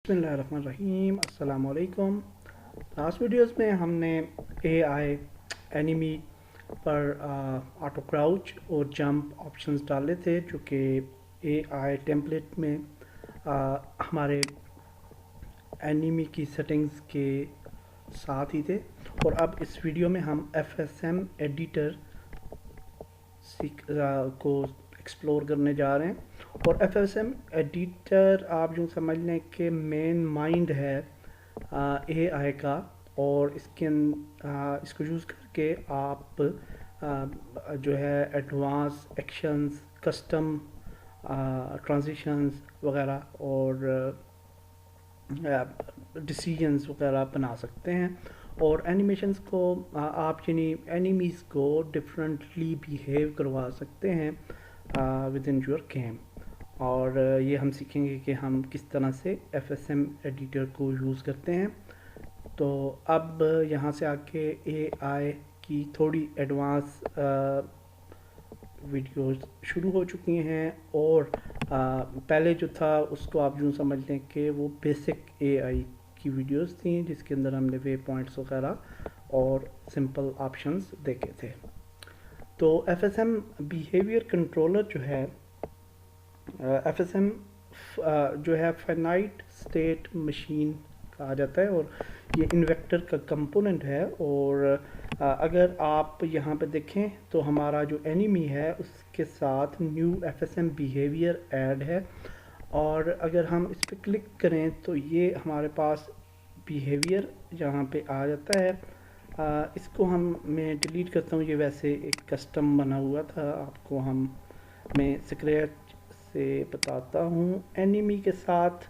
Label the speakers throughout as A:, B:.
A: बिस्मिल्लाहिर्रहमानिर्रहीम। अस्सलाम वालेकुम। लास्ट वीडियोस में हमने एआई एनिमी पर ऑटो क्राउच और जंप ऑप्शंस डाले थे जो कि एआई टेम्पलेट में हमारे एनिमी की सेटिंग्स के साथ ही थे। और अब इस वीडियो में हम एफएसएम एडिटर को एक्सप्लोर करने जा रहे हैं। और एफएसएम एडिटर आप यूँ समझ लें कि मेन माइंड है एआई का। और इसको यूज़ करके आप जो है एडवांस एक्शंस, कस्टम ट्रांजिशंस वगैरह और डिसीजंस वगैरह बना सकते हैं। और एनिमेशंस को आप यानी एनिमीज़ को डिफरेंटली बिहेव करवा सकते हैं विद इन योर गेम। और ये हम सीखेंगे कि हम किस तरह से एफएसएम एडिटर को यूज़ करते हैं। तो अब यहाँ से आके एआई की थोड़ी एडवांस वीडियोस शुरू हो चुकी हैं। और पहले जो था उसको आप यूँ समझ लें कि वो बेसिक एआई की वीडियोस थी जिसके अंदर हमने वे पॉइंट्स वगैरह और सिंपल ऑप्शंस देखे थे। तो एफएसएम बिहेवियर कंट्रोलर जो है, एफएसएम जो है फाइनाइट स्टेट मशीन कहा जाता है और ये इन्वेक्टर का कंपोनेंट है। और अगर आप यहाँ पे देखें तो हमारा जो एनिमी है उसके साथ न्यू एफएसएम बिहेवियर ऐड है। और अगर हम इस पर क्लिक करें तो ये हमारे पास बिहेवियर यहाँ पे आ जाता है। इसको मैं डिलीट करता हूँ। ये वैसे एक कस्टम बना हुआ था, आपको मैं स्क्रैच से बताता हूँ। एनिमी के साथ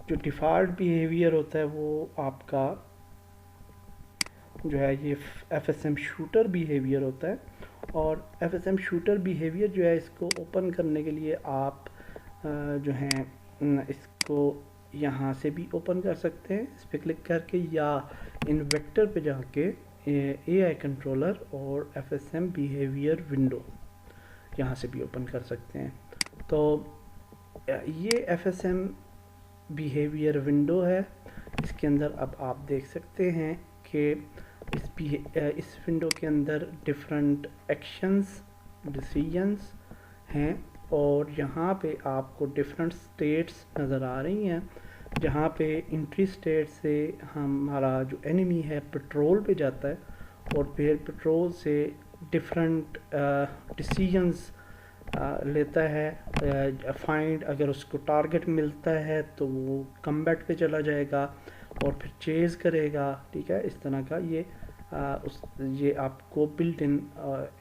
A: जो डिफ़ॉल्ट बिहेवियर होता है वो आपका जो है ये एफएसएम शूटर बिहेवियर होता है। और एफएसएम शूटर बिहेवियर जो है इसको ओपन करने के लिए आप जो हैं इसको यहाँ से भी ओपन कर सकते हैं इस पर क्लिक करके, या इन्वेक्टर पे जाके एआई कंट्रोलर और एफएसएम बिहेवियर विंडो यहाँ से भी ओपन कर सकते हैं। तो ये एफएसएम बिहेवियर विंडो है। इसके अंदर अब आप देख सकते हैं कि इस विंडो के अंदर डिफरेंट एक्शंस, डिसीजंस हैं। और यहाँ पे आपको डिफरेंट स्टेट्स नज़र आ रही हैं, जहाँ पे एंट्री स्टेट से हमारा जो एनिमी है पेट्रोल पे जाता है और फिर पेट्रोल से डिफरेंट डिसीजंस लेता है। फाइंड, अगर उसको टारगेट मिलता है तो वो कम्बैट पे चला जाएगा और फिर चेज़ करेगा। ठीक है, इस तरह का ये आपको बिल्ट इन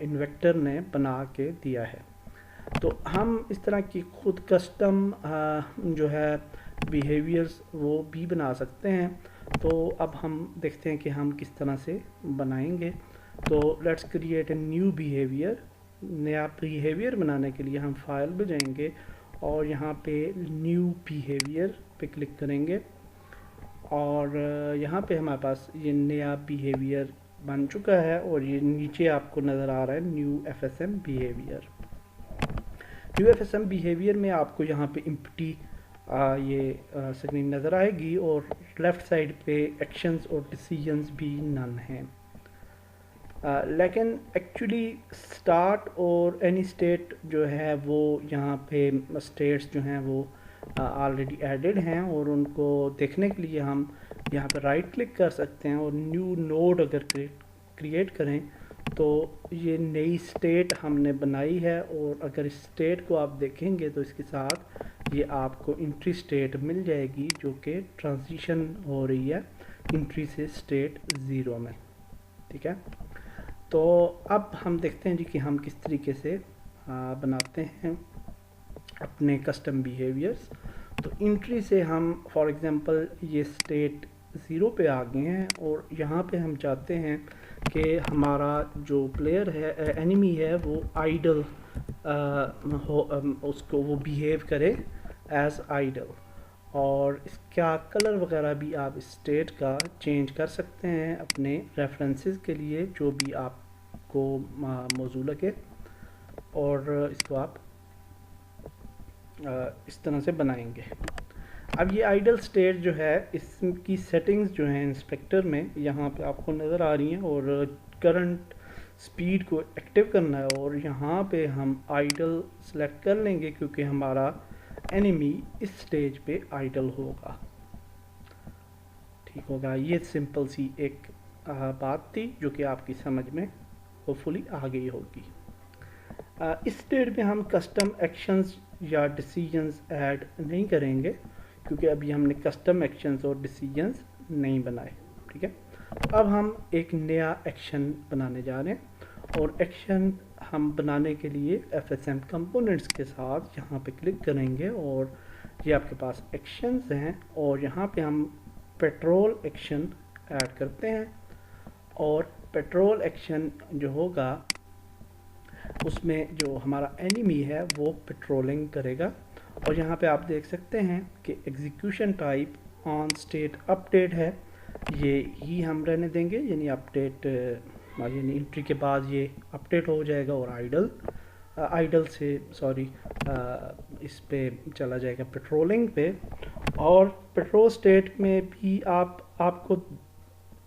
A: इन्वेक्टर ने बना के दिया है। तो हम इस तरह की खुद कस्टम जो है बिहेवियर्स वो भी बना सकते हैं। तो अब हम देखते हैं कि हम किस तरह से बनाएंगे। तो let's create a new behaviour. नया बिहेवियर बनाने के लिए हम फाइल पे जाएंगे और यहाँ पे न्यू बिहेवियर पे क्लिक करेंगे। और यहाँ पे हमारे पास ये नया बिहेवियर बन चुका है और ये नीचे आपको नज़र आ रहा है new FSM behaviour. New FSM behaviour में आपको यहाँ पे इम्प्टी ये स्क्रीन नज़र आएगी और लेफ़्ट साइड पे एक्शंस और डिसीजंस भी नन हैं। लेकिन एक्चुअली स्टार्ट और एनी स्टेट जो है वो यहाँ पे स्टेट्स जो हैं वो ऑलरेडी एडेड हैं और उनको देखने के लिए हम यहाँ पे राइट क्लिक कर सकते हैं और न्यू नोड अगर क्रिएट करें तो ये नई स्टेट हमने बनाई है। और अगर इस स्टेट को आप देखेंगे तो इसके साथ ये आपको एंट्री स्टेट मिल जाएगी जो कि ट्रांजिशन हो रही है एंट्री से स्टेट 0 में। ठीक है, तो अब हम देखते हैं जी कि हम किस तरीके से बनाते हैं अपने कस्टम बिहेवियर्स। तो एंट्री से हम फॉर एग्जांपल ये स्टेट 0 पे आ गए हैं और यहाँ पे हम चाहते हैं कि हमारा जो प्लेयर है, एनिमी है, वो आइडल उसको वो बिहेव करे एज आइडल। और इसका कलर वगैरह भी आप इस स्टेट का चेंज कर सकते हैं अपने रेफरेंसेस के लिए जो भी आपको मौजूद लगे। और इसको आप इस तरह से बनाएंगे। अब ये आइडल स्टेट जो है इसकी सेटिंग्स जो है इंस्पेक्टर में यहाँ पे आपको नज़र आ रही हैं, और करंट स्पीड को एक्टिव करना है, और यहाँ पे हम आइडल सेलेक्ट कर लेंगे क्योंकि हमारा एनिमी इस स्टेज पे आइडल होगा। ठीक होगा। ये सिंपल सी एक बात थी जो कि आपकी समझ में होपफुली आ गई होगी। इस स्टेज में हम कस्टम एक्शंस या डिसीजंस ऐड नहीं करेंगे क्योंकि अभी हमने कस्टम एक्शंस और डिसीजंस नहीं बनाए। ठीक है। अब हम एक नया एक्शन बनाने जा रहे हैं, और एक्शन हम बनाने के लिए FSM कंपोनेंट्स के साथ यहाँ पे क्लिक करेंगे, और ये आपके पास एक्शंस हैं, और यहाँ पे हम पेट्रोल एक्शन ऐड करते हैं, और पेट्रोल एक्शन जो होगा उसमें जो हमारा एनिमी है वो पेट्रोलिंग करेगा। और यहाँ पे आप देख सकते हैं कि execution type on state update है, ये ही हम रहने देंगे, यानी अपडेट यानी एंट्री के बाद ये अपडेट हो जाएगा और आइडल से इस पे चला जाएगा पेट्रोलिंग पे। और पेट्रोल स्टेट में भी आपको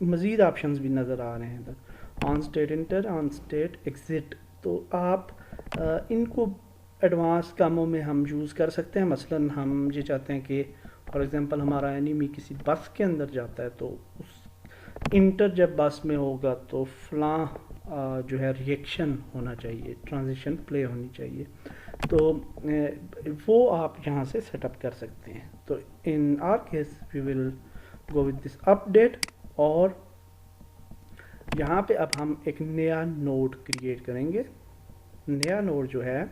A: मज़ीद ऑप्शंस भी नज़र आ रहे हैं, on state inter, on state exit. तो आप इनको एडवांस कामों में हम यूज़ कर सकते हैं। मसलन हम ये चाहते हैं कि फॉर एग्ज़ाम्पल हमारा एनिमी किसी बस के अंदर जाता है, तो उस इंटर जब बस में होगा तो फलां जो है रिएक्शन होना चाहिए, ट्रांजिशन प्ले होनी चाहिए, तो वो आप यहाँ से सेटअप कर सकते हैं। तो in our case we will go with this update, और यहाँ पे अब हम एक नया नोड क्रिएट करेंगे। नया नोड जो है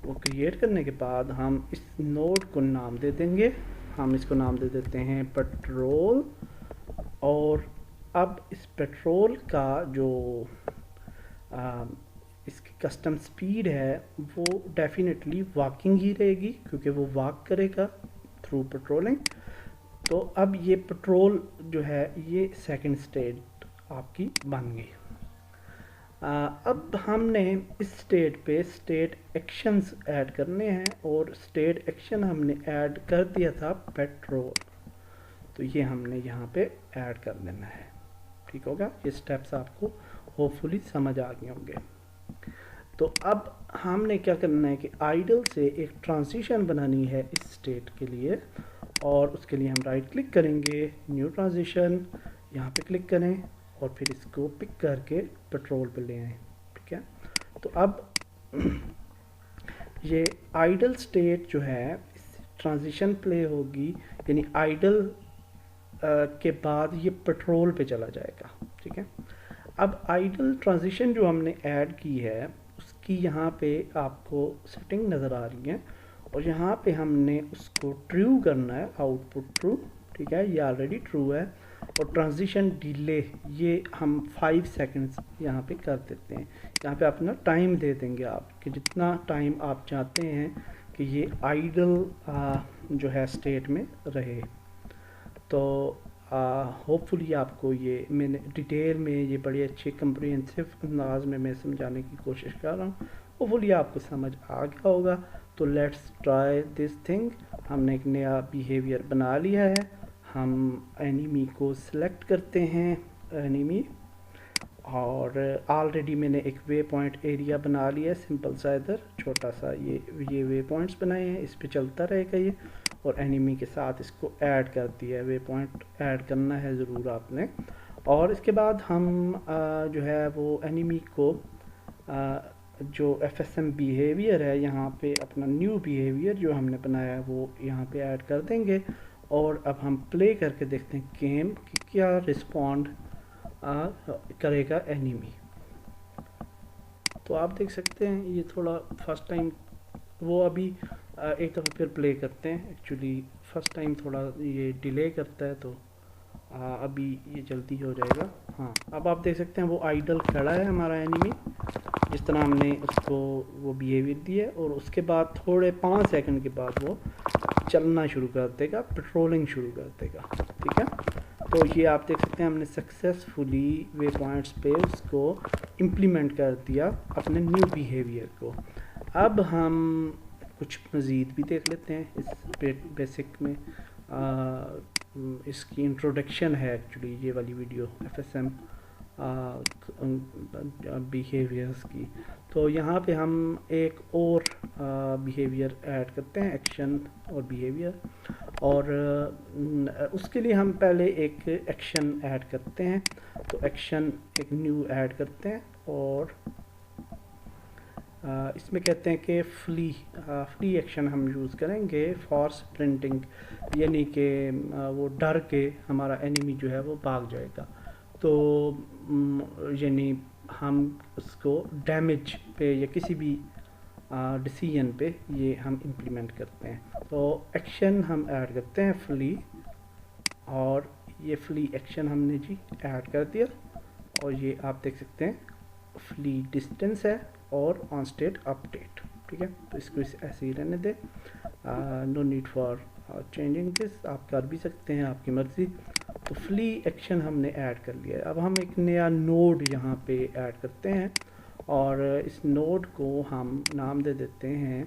A: वो क्रिएट करने के बाद हम इस नोड को नाम दे देंगे, हम इसको नाम दे देते हैं पेट्रोल। और अब इस पेट्रोल का जो इसकी कस्टम स्पीड है वो डेफिनेटली वॉकिंग ही रहेगी क्योंकि वो वॉक करेगा थ्रू पेट्रोलिंग। तो अब ये पेट्रोल जो है ये सेकंड स्टेट आपकी बन गई। अब हमने इस स्टेट पे स्टेट एक्शंस ऐड करने हैं, और स्टेट एक्शन हमने ऐड कर दिया था पेट्रोल, तो ये हमने यहाँ पे ऐड कर देना है। ठीक होगा। ये स्टेप्स आपको होपफुली समझ आ गए होंगे। तो अब हमने क्या करना है कि आइडल से एक ट्रांजिशन बनानी है इस स्टेट के लिए, और उसके लिए हम राइट क्लिक करेंगे, न्यू ट्रांजिशन, यहाँ पे क्लिक करें, और फिर इसको पिक करके पेट्रोल पे ले आएँ। ठीक है। तो अब ये आइडल स्टेट जो है इस ट्रांजिशन प्ले होगी, यानी आइडल के बाद ये पेट्रोल पे चला जाएगा। ठीक है। अब आइडल ट्रांजिशन जो हमने ऐड की है उसकी यहाँ पे आपको सेटिंग नज़र आ रही है, और यहाँ पे हमने उसको ट्रू करना है, आउटपुट ट्रू। ठीक है। ये ऑलरेडी ट्रू है। और ट्रांजिशन डिले ये हम 5 सेकंड्स यहाँ पे कर देते हैं। यहाँ पे अपना टाइम दे देंगे आप कि जितना टाइम आप चाहते हैं कि ये आइडल जो है स्टेट में रहे। तो होपफुली आपको ये मैंने डिटेल में ये बड़े अच्छे कंप्रिहेंसिव अंदाज में मैं समझाने की कोशिश कर रहा हूँ। होपफुली आपको समझ आ गया होगा। तो लेट्स ट्राई दिस थिंग। हमने एक नया बिहेवियर बना लिया है। हम एनिमी को सिलेक्ट करते हैं, एनिमी, और ऑलरेडी मैंने एक वे पॉइंट एरिया बना लिया है, सिंपल सा इधर छोटा सा ये वे पॉइंट्स बनाए हैं, इस पे चलता रहेगा ये, और एनिमी के साथ इसको ऐड कर दिया है। वे पॉइंट ऐड करना है ज़रूर आपने। और इसके बाद हम जो है वो एनिमी को जो FSM बिहेवियर है यहाँ पे अपना न्यू बिहेवियर जो हमने बनाया है वो यहाँ पे ऐड कर देंगे, और अब हम प्ले करके देखते हैं गेम कि क्या रिस्पॉन्ड करेगा एनिमी। तो आप देख सकते हैं ये थोड़ा फर्स्ट टाइम वो अभी एक दफ़ा फिर प्ले करते हैं। एक्चुअली फर्स्ट टाइम थोड़ा ये डिले करता है, तो अभी ये जल्दी हो जाएगा। हाँ, अब आप देख सकते हैं वो आइडल खड़ा है हमारा एनिमी, जिस तरह हमने उसको वो बिहेवियर दिया, और उसके बाद थोड़े 5 सेकंड के बाद वो चलना शुरू कर देगा, पेट्रोलिंग शुरू कर देगा। ठीक है। तो ये आप देख सकते हैं हमने सक्सेसफुली वे पॉइंट्स पे उसको इम्प्लीमेंट कर दिया अपने न्यू बिहेवियर को। अब हम कुछ मज़ीद भी देख लेते हैं इस बेसिक में। इसकी इंट्रोडक्शन है एक्चुअली ये वाली वीडियो FSM बिहेवियर्स की। तो यहाँ पे हम एक और बिहेवियर ऐड करते हैं, एक्शन और बिहेवियर, और उसके लिए हम पहले एक एक्शन ऐड करते हैं। तो एक्शन एक न्यू ऐड करते हैं और इसमें कहते हैं कि फ्ली एक्शन हम यूज़ करेंगे फॉर स्प्रिंटिंग, यानी कि वो डर के हमारा एनिमी जो है वो भाग जाएगा। तो यानी हम उसको डैमेज पे या किसी भी डिसीजन पे ये हम इम्प्लीमेंट करते हैं। तो एक्शन हम ऐड करते हैं फ्ली, और ये फ्ली एक्शन हमने जी ऐड कर दिया, और ये आप देख सकते हैं फ्ली डिस्टेंस है और ऑन स्टेट अपडेट। ठीक है, तो इसको ऐसे ही रहने दें, no need for changing this, आप कर भी सकते हैं, आपकी मर्ज़ी। तो फ्ली एक्शन हमने ऐड कर लिया है। अब हम एक नया नोड यहाँ पे ऐड करते हैं, और इस नोड को हम नाम दे देते हैं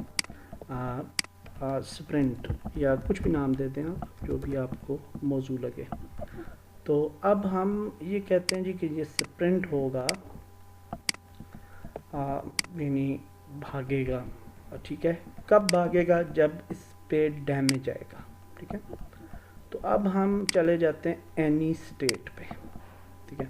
A: स्प्रिंट, या कुछ भी नाम दे दें आप, जो भी आपको मौजू लगे। तो अब हम ये कहते हैं जी कि ये स्प्रिंट होगा, यानी भागेगा। ठीक है, कब भागेगा? जब इस पे डैमेज आएगा। ठीक है, तो अब हम चले जाते हैं एनी स्टेट पे। ठीक है,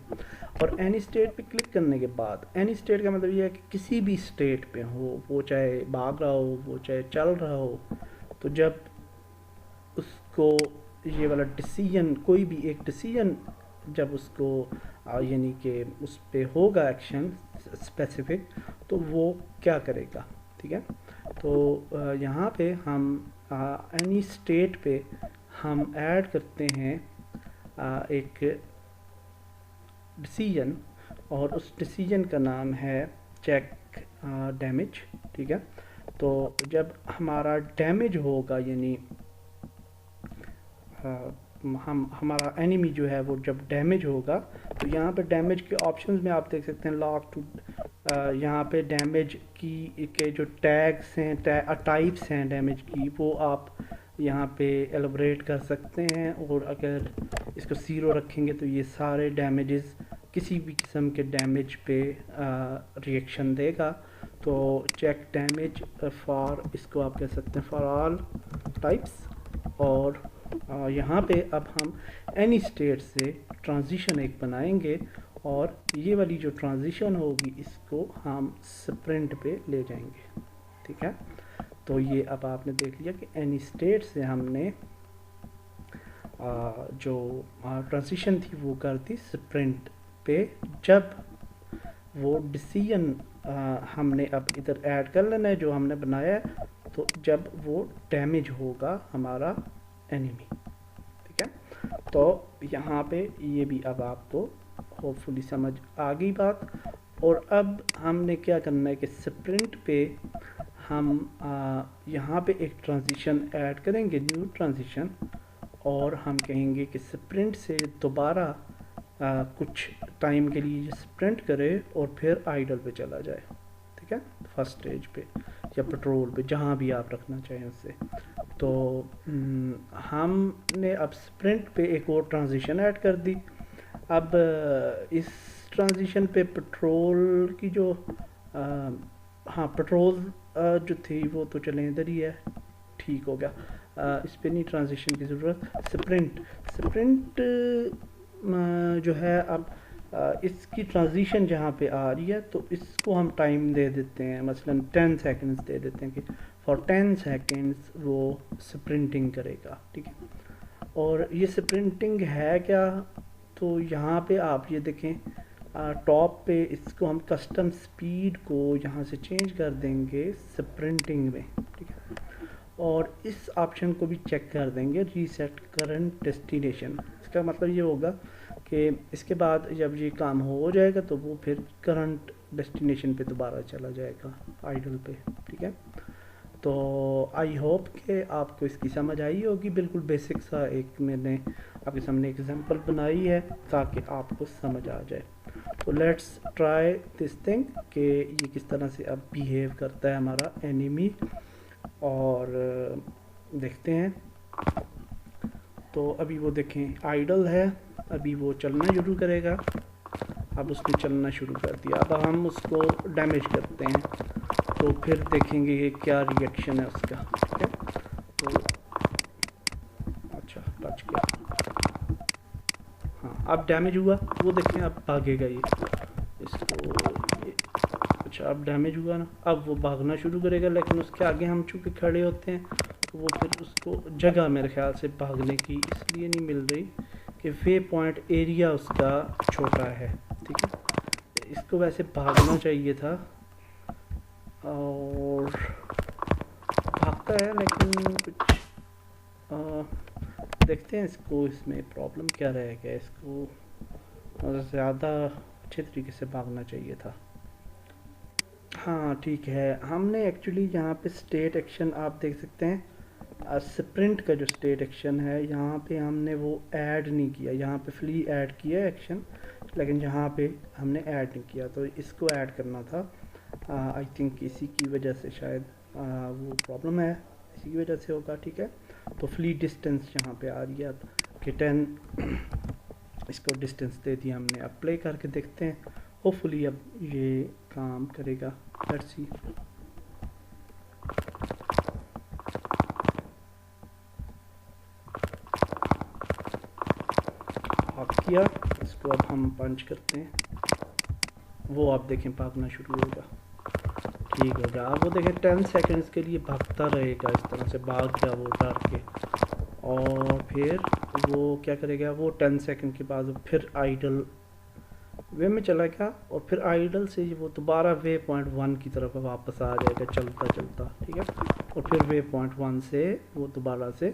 A: और एनी स्टेट पे क्लिक करने के बाद, एनी स्टेट का मतलब ये है कि किसी भी स्टेट पे हो, वो चाहे भाग रहा हो, वो चाहे चल रहा हो, तो जब उसको ये वाला डिसीजन, कोई भी एक डिसीजन जब उसको यानी कि उस पे होगा एक्शन स्पेसिफिक, तो वो क्या करेगा। ठीक है, तो यहाँ पे हम एनी स्टेट पे हम ऐड करते हैं एक डिसीजन, और उस डिसीजन का नाम है चेक डैमेज। ठीक है, तो जब हमारा डैमेज होगा, यानी हमारा एनिमी जो है वो जब डैमेज होगा, तो यहाँ पे डैमेज के ऑप्शंस में आप देख सकते हैं लॉक टू, यहाँ पे डैमेज की के जो टैग्स हैं, टाइप्स हैं डैमेज की, वो आप यहाँ पे एलोबरेट कर सकते हैं। और अगर इसको 0 रखेंगे तो ये सारे डैमेजेस, किसी भी किस्म के डैमेज पे रिएक्शन देगा। तो चेक डैमेज फॉर, इसको आप कह सकते हैं फॉर ऑल टाइप्स। और यहाँ पे अब हम एनी स्टेट से ट्रांजिशन एक बनाएंगे, और ये वाली जो ट्रांजिशन होगी इसको हम स्प्रिंट पे ले जाएंगे। ठीक है, तो ये अब आपने देख लिया कि एनी स्टेट से हमने जो ट्रांजिशन थी वो कर दी स्प्रिंट पे। जब वो डिसीजन हमने अब इधर ऐड कर लेना है जो हमने बनाया है, तो जब वो डैमेज होगा हमारा एनिमी। ठीक है, तो यहाँ पे ये भी अब आपको होपफुली समझ आ गई बात। और अब हमने क्या करना है कि स्प्रिंट पे हम यहाँ पे एक ट्रांजिशन ऐड करेंगे, न्यू ट्रांजिशन, और हम कहेंगे कि स्प्रिंट से दोबारा कुछ टाइम के लिए स्प्रिंट करे और फिर आइडल पे चला जाए। ठीक है, फर्स्ट स्टेज पे या पेट्रोल पे, जहाँ भी आप रखना चाहें उससे। तो हमने अब स्प्रिंट पे एक और ट्रांजिशन ऐड कर दी। अब इस ट्रांजिशन पे पेट्रोल की जो हाँ पेट्रोल जो थी वो तो चलें इधर ही है, ठीक हो गया, इस पे नहीं ट्रांजिशन की ज़रूरत। स्प्रिंट जो है अब इसकी ट्रांजिशन जहाँ पे आ रही है, तो इसको हम टाइम दे देते हैं, मसलन 10 सेकंड्स दे देते हैं कि फॉर 10 सेकंड्स वो स्प्रिंटिंग करेगा। ठीक है, और ये स्प्रिंटिंग है क्या? तो यहाँ पे आप ये देखें टॉप पे, इसको हम कस्टम स्पीड को यहाँ से चेंज कर देंगे स्प्रिंटिंग में। ठीक है, और इस ऑप्शन को भी चेक कर देंगे रीसेट करंट डेस्टिनेशन। इसका मतलब ये होगा कि इसके बाद जब ये काम हो जाएगा तो वो फिर करंट डेस्टिनेशन पे दोबारा चला जाएगा, आइडल पे। ठीक है, तो आई होप कि आपको इसकी समझ आई होगी। बिल्कुल बेसिक सा एक मैंने आपके सामने एग्जांपल बनाई है ताकि आपको समझ आ जाए। तो लेट्स ट्राई दिस थिंग कि ये किस तरह से अब बिहेव करता है हमारा एनिमी, और देखते हैं। तो अभी वो देखें आइडल है, अभी वो चलना शुरू करेगा। अब उसने चलना शुरू कर दिया। अब हम उसको डैमेज करते हैं तो फिर देखेंगे कि क्या रिएक्शन है उसका। ठीक है, तो अच्छा बच गया। हाँ अब डैमेज हुआ, वो देखें अब भागेगा ये, अच्छा अब डैमेज हुआ ना, अब वो भागना शुरू करेगा, लेकिन उसके आगे हम चूँकि खड़े होते हैं तो वो फिर उसको जगह मेरे ख्याल से भागने की इसलिए नहीं मिल रही कि वे पॉइंट एरिया उसका छोटा है। ठीक है, इसको वैसे भागना चाहिए था और भागता है, लेकिन कुछ देखते हैं इसको, इसमें प्रॉब्लम क्या रहेगा। इसको ज़्यादा अच्छे तरीके से भागना चाहिए था। हाँ ठीक है, हमने एक्चुअली यहाँ पे स्टेट एक्शन आप देख सकते हैं, स्प्रिंट का जो स्टेट एक्शन है यहाँ पे हमने वो ऐड नहीं किया। यहाँ पे फ्ली ऐड किया एक्शन, लेकिन यहाँ पे हमने ऐड नहीं किया, तो इसको ऐड करना था। आई थिंक इसी की वजह से शायद वो प्रॉब्लम है, इसी की वजह से होगा। ठीक है, तो फ्ली डिस्टेंस यहाँ पे आ रही है अब कि 10 इसको डिस्टेंस दे दिया हमने। अब प्ले करके देखते हैं, होपफुली अब ये काम करेगा। Let's see. ऑफ किया इसको, अब हम पंच करते हैं, वो आप देखें भागना शुरू होगा। ठीक होगा, अब वो देखें 10 सेकंड्स के लिए भागता रहेगा, इस तरह से भाग गया वो डर के, और फिर वो क्या करेगा, वो 10 सेकंड के बाद फिर आइडल वे में चला गया, और फिर आइडल से वो दोबारा वे पॉइंट 1 की तरफ वापस आ जाएगा चलता चलता। ठीक है, और फिर वे पॉइंट 1 से वो दोबारा से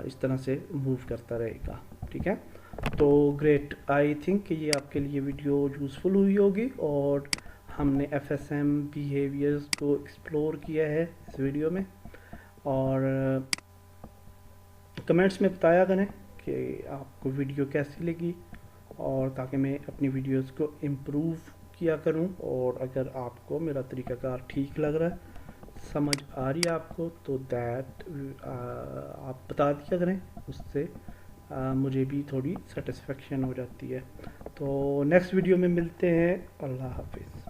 A: इस तरह से मूव करता रहेगा। ठीक है, तो ग्रेट, आई थिंक कि ये आपके लिए वीडियो यूज़फुल हुई होगी, और हमने FSM बिहेवियर्स को एक्सप्लोर किया है इस वीडियो में। और कमेंट्स में बताया करें कि आपको वीडियो कैसी लगी, और ताकि मैं अपनी वीडियोस को इम्प्रूव किया करूं। और अगर आपको मेरा तरीक़ाकार ठीक लग रहा है, समझ आ रही है आपको, तो दैट आप बता दिया करें, उससे मुझे भी थोड़ी सेटिस्फेक्शन हो जाती है। तो नेक्स्ट वीडियो में मिलते हैं, अल्लाह हाफिज़।